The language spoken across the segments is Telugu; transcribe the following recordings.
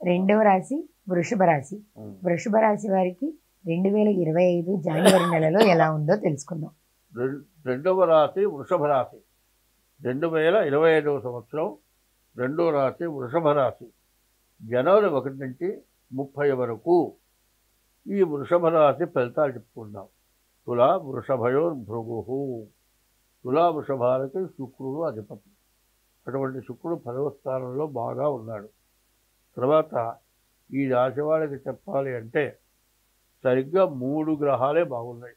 రెండవ రాశి వృషభ రాశి. వృషభ రాశి వారికి 2025 జనవరి నెలలో ఎలా ఉందో తెలుసుకుందాం. రెండవ రాశి వృషభ రాశి. 2025 సంవత్సరం రెండవ రాశి వృషభ రాశి. జనవరి 1 నుంచి 30 వరకు ఈ వృషభ రాశి ఫలితాలు చెప్పుకుందాం. తులా వృషభయోర్ భృగు. తులా వృషభాలకి శుక్రుడు అధిపతి. అటువంటి శుక్రుడు 10వ స్థానంలో బాగా ఉన్నాడు. తర్వాత ఈ రాశి వాళ్ళకి చెప్పాలి అంటే సరిగ్గా 3 గ్రహాలే బాగున్నాయి,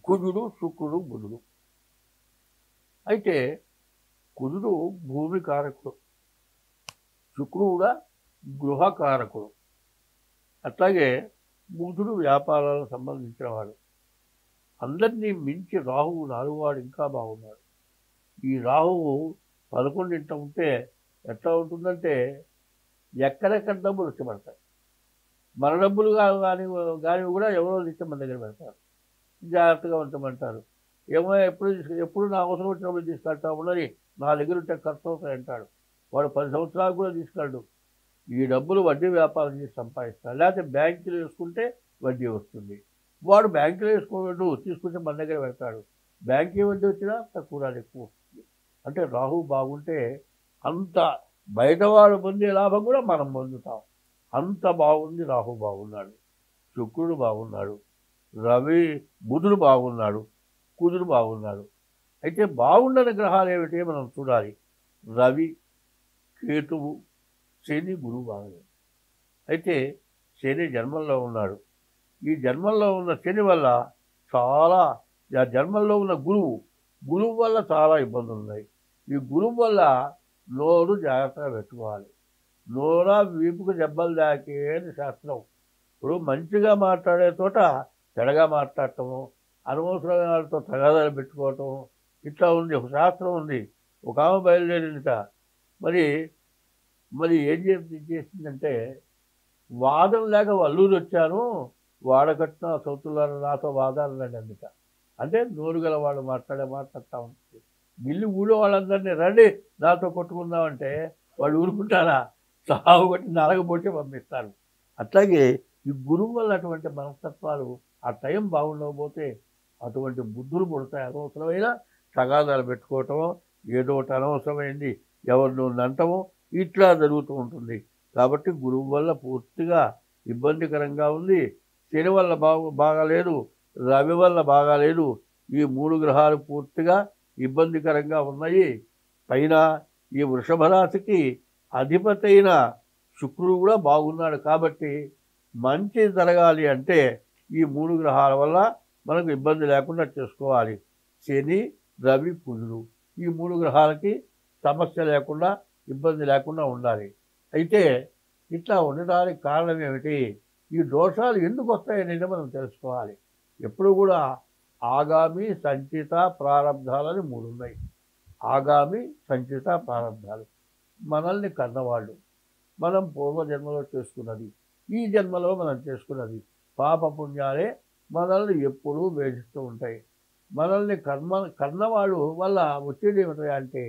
కుజుడు, శుక్రుడు, బుధుడు. అయితే కుజుడు భూమి కారకుడు, శుక్రుడు కూడా గృహకారకుడు, అట్లాగే బుధుడు వ్యాపారాలకు సంబంధించిన వాడు. అందరినీ మించి రాహువు 4వ వాడు ఇంకా బాగున్నాడు. ఈ రాహువు 11 ఉంటే ఎట్లా ఉంటుందంటే ఎక్కడెక్కడ డబ్బులు వచ్చి పడతాయి. మన డబ్బులు కానీ కూడా ఎవరో ఇస్తే మన దగ్గర పెడతారు, జాగ్రత్తగా ఉంచమంటారు. ఏమో ఎప్పుడు నా అవసరం వచ్చినప్పుడు తీసుకెళ్తా ఉన్నది, నా దగ్గర ఉంటే ఖర్చు అవుతాయి అంటాడు. వాడు 10 సంవత్సరాలు కూడా తీసుకెళ్ళడు. ఈ డబ్బులు వడ్డీ వ్యాపారం చేసి సంపాదిస్తాడు. లేకపోతే బ్యాంకులో వేసుకుంటే వడ్డీ వస్తుంది. వాడు బ్యాంకులో వేసుకోవద్దు, తీసుకుంటే మన దగ్గర పెడతాడు. బ్యాంకు వడ్డీ వచ్చినా తక్కువ రాదు, ఎక్కువ వస్తుంది. అంటే రాహు బాగుంటే అంత బయటవాడు పొందే లాభం కూడా మనం పొందుతాం. అంత బాగుంది. రాహు బాగున్నాడు, శుక్రుడు బాగున్నాడు, బుధుడు బాగున్నాడు, కుజుడు బాగున్నాడు. అయితే బాగుండని గ్రహాలు ఏమిటి మనం చూడాలి. రవి, కేతువు, శని, గురువు బాగలేదు. అయితే శని జన్మంలో ఉన్నాడు. ఈ జన్మంలో ఉన్న శని వల్ల చాలా, జన్మంలో ఉన్న గురువు వల్ల చాలా ఇబ్బందులు ఉన్నాయి. ఈ గురువు వల్ల నోరు జాగ్రత్తగా పెట్టుకోవాలి. నోరా వీపుకు దెబ్బలు దాకే అని శాస్త్రం. ఇప్పుడు మంచిగా మాట్లాడే చోట చెడగా మాట్లాడటము, అనవసరమైన వాళ్ళతో తగాదాలు పెట్టుకోవటం, ఇట్లా ఉంది. ఒక శాస్త్రం ఉంది. ఒక ఆమె బయలుదేరిందిట. మరి ఏం చేసిందంటే, వాదం లేక వల్లూరు వచ్చాను, వాడకట్టిన సౌతులారు నాతో వాదాలు అందుక. అంటే నోరు గల వాళ్ళు మాట్లాడే మాట్లాడుతూ ఉంటుంది. గిల్లి ఊళ్ళో వాళ్ళందరినీ రండి నాతో కొట్టుకుందామంటే వాళ్ళు ఊరుకుంటారా? సాగు కొట్టి నరగబొట్టి పంపిస్తారు. అట్లాగే ఈ గురువు వల్ల అటువంటి మనస్తత్వాలు, ఆ టైం బాగుండకపోతే అటువంటి బుద్ధులు పుడతాయి. అనవసరమైన తగాదాలు పెట్టుకోవటమో, ఏదో ఒకటి అనవసరమైంది ఎవరినో నంటమో ఇట్లా జరుగుతూ ఉంటుంది. కాబట్టి గురువు వల్ల పూర్తిగా ఇబ్బందికరంగా ఉంది. శని వల్ల బాగాలేదు, రవి వల్ల బాగాలేదు. ఈ 3 గ్రహాలు పూర్తిగా ఇబ్బందికరంగా ఉన్నాయి. పైన ఈ వృషభ రాశికి అధిపతి అయిన శుక్రుడు కూడా బాగున్నాడు. కాబట్టి మంచి జరగాలి అంటే ఈ 3 గ్రహాల వల్ల మనకు ఇబ్బంది లేకుండా చేసుకోవాలి. శని, రవి, కుజుడు, ఈ 3 గ్రహాలకి సమస్య లేకుండా, ఇబ్బంది లేకుండా ఉండాలి. అయితే ఇట్లా ఉండడానికి కారణం ఏమిటి? ఈ దోషాలు ఎందుకు వస్తాయనేది మనం తెలుసుకోవాలి. ఎప్పుడు కూడా ఆగామి, సంచిత, ప్రారంధాలని 3 ఉన్నాయి. ఆగామి, సంచిత, ప్రారంధాలు. మనల్ని కన్నవాళ్ళు, మనం పూర్వజన్మలో చేసుకున్నది, ఈ జన్మలో మనం చేసుకున్నది పాపపుణ్యాలే మనల్ని ఎప్పుడూ వేధిస్తూ ఉంటాయి. మనల్ని కన్నవాళ్ళు వల్ల వచ్చేది ఏమిటి అంటే,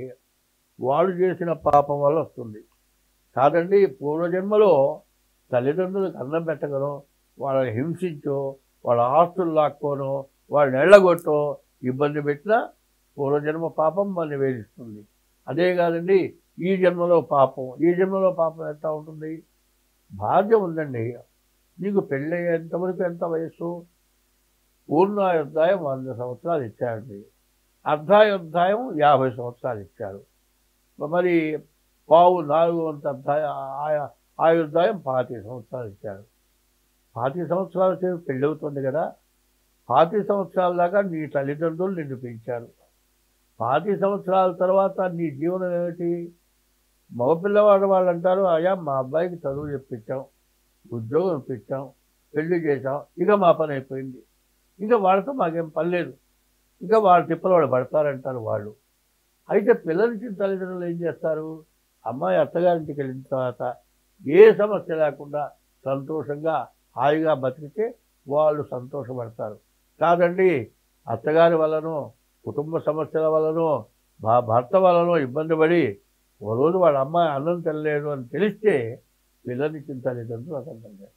వాళ్ళు చేసిన పాపం వల్ల వస్తుంది. కాదండి, పూర్వజన్మలో తల్లిదండ్రులకు అన్నం పెట్టగనో, వాళ్ళని హింసించో, వాళ్ళ ఆస్తులు లాక్కోనో, వాళ్ళని ఎళ్ళగొట్టో ఇబ్బంది పెట్టినా పూర్వజన్మ పాపం మనల్ని వేధిస్తుంది. అదే కాదండి, ఈ జన్మలో పాపం ఎట్లా ఉంటుంది? భార్య ఉందండి, నీకు పెళ్ళయ్యేంతవరకు ఎంత వయస్సు? పూర్ణాయుర్దాయం 100 సంవత్సరాలు ఇచ్చాడండి. అర్ధాయుర్దాయం 50 సంవత్సరాలు ఇచ్చాడు. మరి పావు 4 ఆయుర్దాయం 25 సంవత్సరాలు ఇచ్చాడు. 25 సంవత్సరాల సేపు పెళ్ళి అవుతుంది కదా. 25 సంవత్సరాల దాకా నీ తల్లిదండ్రులు నిన్ను పెంచారు. 25 సంవత్సరాల తర్వాత నీ జీవనం ఏమిటి? మగపిల్లవాడు వాళ్ళు అంటారు, అయ్యా మా అబ్బాయికి చదువు చెప్పించాం, ఉద్యోగం ఇప్పించాం, పెళ్లి చేసాం, ఇక మా పని అయిపోయింది, ఇక వాళ్ళతో మాకేం పని లేదు, ఇక వాళ్ళ తిప్పలు వాళ్ళు పడతారంటారు వాళ్ళు. అయితే పిల్లలకి తల్లిదండ్రులు ఏం చేస్తారు? అమ్మాయి అత్తగారింటికి వెళ్ళిన తర్వాత ఏ సమస్య లేకుండా సంతోషంగా హాయిగా బతికితే వాళ్ళు సంతోషపడతారు. కాదండి, అత్తగారి వల్లనో, కుటుంబ సమస్యల వల్లనో, భర్త వల్లనో ఇబ్బంది పడి ఓ రోజు వాళ్ళ అమ్మాయి అన్నం తినలేదు అని తెలిస్తే పిల్లనిచ్చిన తల్లిదండ్రులు అర్థం చేస్తారు.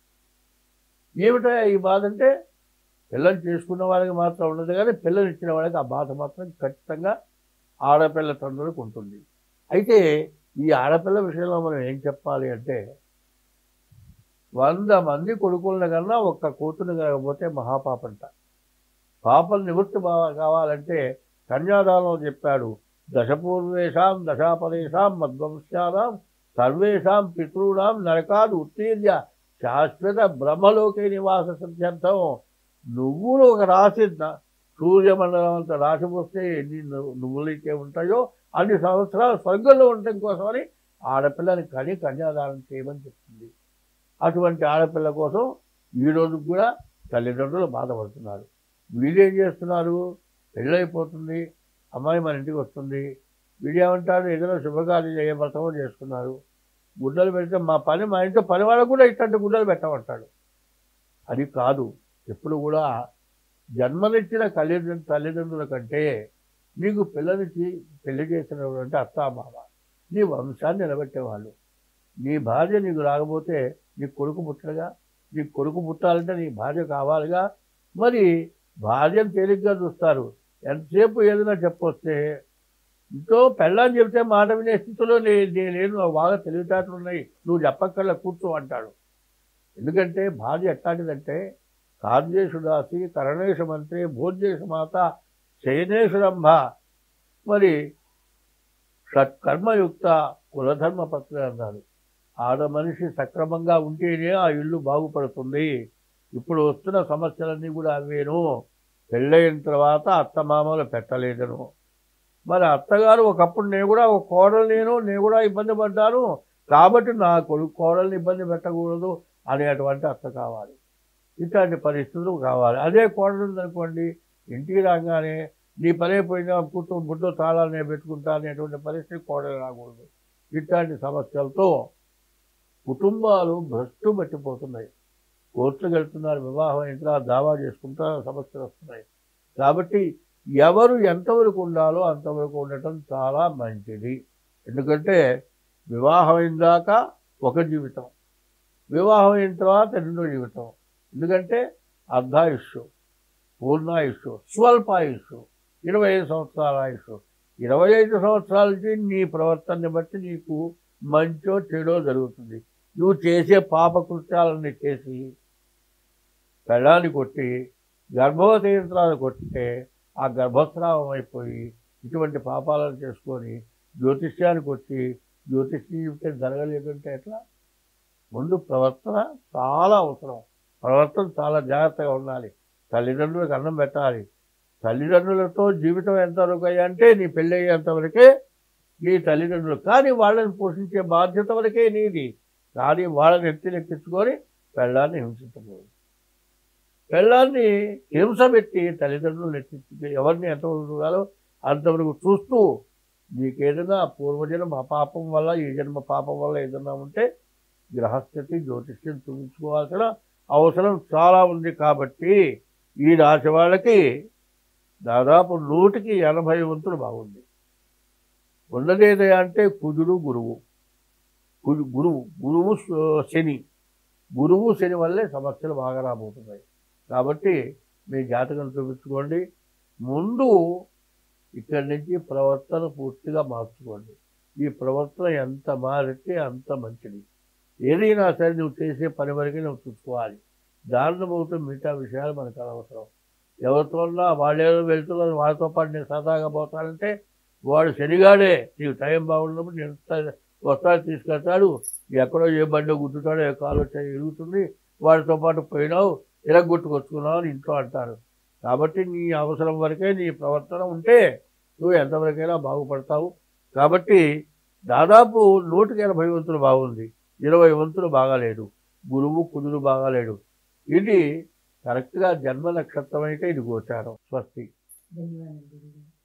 ఏమిటో ఈ బాధ అంటే పిల్లలు చేసుకున్న వాళ్ళకి మాత్రం ఉండదు, కానీ పిల్లలు ఇచ్చిన వాళ్ళకి ఆ బాధ మాత్రం ఖచ్చితంగా ఆడపిల్ల తండ్రులకు ఉంటుంది. అయితే ఈ ఆడపిల్ల విషయంలో మనం ఏం చెప్పాలి అంటే 100 మంది కొడుకులను కన్నా ఒక్క కూతురు కాకపోతే మహాపాపంట. పాపం నివృత్తి కావాలంటే కన్యాదానం చెప్పాడు. దశపూర్వేషాం దశాపరేషాం మధ్వంశానాం సర్వేషాం పితॄణాం నరకాదు ఉత్తీర్య శాశ్వత బ్రహ్మలోకే నివాస సిద్ధ్యర్థం. నువ్వులు ఒక రాశి సూర్యమండలం అంత రాశి వస్తే ఎన్ని నువ్వులైతే ఉంటాయో అన్ని సంవత్సరాలు స్వర్గంలో ఉండటం కోసమని ఆడపిల్లని కన్యాదానం చేయమని చెప్తుంది. అటువంటి ఆడపిల్ల కోసం ఈరోజు కూడా తల్లిదండ్రులు బాధపడుతున్నారు. వీళ్ళేం చేస్తున్నారు, పెళ్ళైపోతుంది, అమ్మాయి మన ఇంటికి వస్తుంది, వీడేమంటారు ఏదైనా శుభకార్యం చేయబడతామో చేసుకున్నారు, గుడ్డలు పెడితే మా ఇంట్లో పని వాళ్ళకు కూడా ఇట్లాంటి గుడ్డలు పెట్టమంటాడు. అది కాదు. ఎప్పుడు కూడా జన్మనిచ్చిన తల్లిదండ్రుల కంటే నీకు పిల్లనిచ్చి పెళ్లి చేసినటువంటి అత్తామామ నీ వంశాన్ని నిలబెట్టేవాళ్ళు. నీ భార్య నీకు రాకపోతే నీ కొడుకు పుట్టడుగా. నీ కొడుకు పుట్టాలంటే నీ భార్య కావాలిగా. మరి భార్యను తేలిగ్గా చూస్తారు. ఎంతసేపు ఏదైనా చెప్పొస్తే ఇంట్లో పెళ్ళని చెప్తే మాట వినే స్థితిలో నేను బాగా తెలివితేటలు ఉన్నాయి, నువ్వు చెప్పక్కర్లా కూర్చో అంటాడు. ఎందుకంటే భార్య ఎట్లాంటిదంటే కార్యేషుదాసి కరణేషు మంత్రి భోజ్యేషు మాత శయనేషురంభ. మరి సత్కర్మయుక్త కులధర్మపత్రి అన్నారు. ఆడ మనిషి సక్రమంగా ఉంటేనే ఆ ఇల్లు బాగుపడుతుంది. ఇప్పుడు వస్తున్న సమస్యలన్నీ కూడా అవేను. పెళ్ళైన తర్వాత అత్తమామలు పెట్టలేదను. మరి అత్తగారు ఒకప్పుడు నేను కూడా ఒక కోడలు నేను కూడా ఇబ్బంది పడ్డాను కాబట్టి నా కొడుకు కోడల్ని ఇబ్బంది పెట్టకూడదు అనేటువంటి అత్త కావాలి. ఇట్లాంటి పరిస్థితులు కావాలి. అదే కోడలు ఉందనుకోండి, ఇంటికి రాగానే నీ పనైపోయినా బుడ్డో తాళాలు నేను పెట్టుకుంటా అనేటువంటి పరిస్థితి కోడలు రాకూడదు. ఇట్లాంటి సమస్యలతో కుటుంబాలు భ్రష్టు పట్టిపోతున్నాయి. కోర్టుకు వెళ్తున్నారు, వివాహం అయినా దావా చేసుకుంటారు, సమస్యలు వస్తున్నాయి. కాబట్టి ఎవరు ఎంతవరకు ఉండాలో అంతవరకు ఉండటం చాలా మంచిది. ఎందుకంటే వివాహం అయిన దాకా ఒక జీవితం, వివాహం అయిన తర్వాత రెండో జీవితం. ఎందుకంటే అర్ధాయుష్షు, పూర్ణాయుష్షు, స్వల్పాయుష్షు, 25 సంవత్సరాల ఆయుష్. 25 సంవత్సరాల నుంచి నీ ప్రవర్తనని బట్టి నీకు మంచో చెడో జరుగుతుంది. నువ్వు చేసే పాపకృత్యాలన్నీ చేసి పెళ్ళాన్ని కొట్టి గర్భవతి యంత్రాలు కొట్టితే ఆ గర్భస్రావం అయిపోయి ఇటువంటి పాపాలను చేసుకొని జ్యోతిష్యానికి వచ్చి జ్యోతిష్యం చెప్తే జరగలేదంటే ఎట్లా? ముందు ప్రవర్తన చాలా అవసరం. ప్రవర్తన చాలా జాగ్రత్తగా ఉండాలి. తల్లిదండ్రులకు అన్నం పెట్టాలి. తల్లిదండ్రులతో జీవితం ఎంతవరకు అంటే నీ పెళ్ళి అయ్యేంతవరకే నీ తల్లిదండ్రులు, కానీ వాళ్ళని పోషించే బాధ్యత వరకే నీది. కానీ వాళ్ళని ఎత్తినెక్కించుకొని పెళ్ళాన్ని హింసించకూడదు. పెళ్ళాన్ని హింస పెట్టి తల్లిదండ్రులు ఎత్తించి ఎవరిని ఎంతవరకు చూడాలో అంతవరకు చూస్తూ నీకేదైనా పూర్వజన్మ పాపం వల్ల ఈ జన్మ పాపం వల్ల ఏదైనా ఉంటే గ్రహస్థితి జ్యోతిష్యం చూపించుకోవాల్సిన అవసరం చాలా ఉంది. కాబట్టి ఈ రాశి వాళ్ళకి దాదాపు 100కి 80 వంతులు బాగుంది. ఉన్నదేదే అంటే కుజుడు గురువు, గురువు శని వల్లే సమస్యలు బాగా రాబోతున్నాయి. కాబట్టి మీ జాతకం చూపించుకోండి. ముందు ఇక్కడి నుంచి ప్రవర్తన పూర్తిగా మార్చుకోండి. ఈ ప్రవర్తన ఎంత మారితే అంత మంచిది. ఏదైనా సరే నువ్వు చేసే పని వరకే నువ్వు చూసుకోవాలి. దారిని పోతే మిగతా విషయాలు మనకు అనవసరం. ఎవరితో వాళ్ళేదో వెళ్తున్నారు, వాళ్ళతో పాటు నేను సరదాగా పోతానంటే వాడు శనిగాడే. నీకు టైం బాగున్నప్పుడు నేను వస్తాడు, తీసుకెళ్తాడు, ఎక్కడో ఏ బండి గుర్తుతాడో ఏ కాలు వచ్చి ఎరుగుతుంది, వాడితో పాటు పోయినావు ఇరగొట్టుకొచ్చుకున్నావు అని ఇంట్లో అంటారు. కాబట్టి నీ అవసరం వరకే నీ ప్రవర్తన ఉంటే నువ్వు ఎంతవరకైనా బాగుపడతావు. కాబట్టి దాదాపు 100కి 80 వంతులు బాగుంది, 20 వంతులు బాగాలేడు. గురువు కుజుడు బాగాలేడు. ఇది కరెక్ట్గా జన్మ నక్షత్రం అయితే ఇది గోచారం. స్వస్తి. ధన్యవాదాలు.